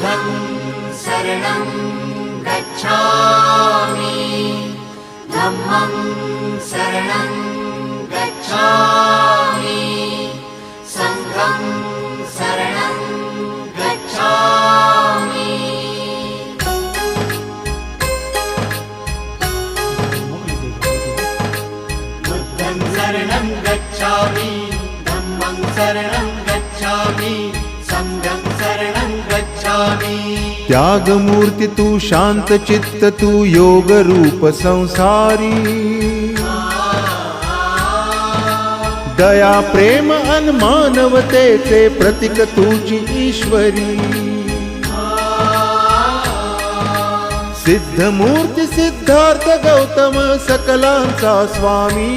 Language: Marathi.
बुद्धं शरणं गच्छामि धम्मं शरणं गच्छामि संघं शरणं गच्छामि बुद्धं शरणं गच्छामि धम्मं शरणं गच्छामि संघं शरणं गच्छामि। त्याग मूर्ति तू शांत चित्त तू योग रूप संसारी दया प्रेम अन मानवतेचे प्रतीक तुझी ईश्वरी सिद्ध मूर्ती सिद्धार्थ गौतम सकलांचा स्वामी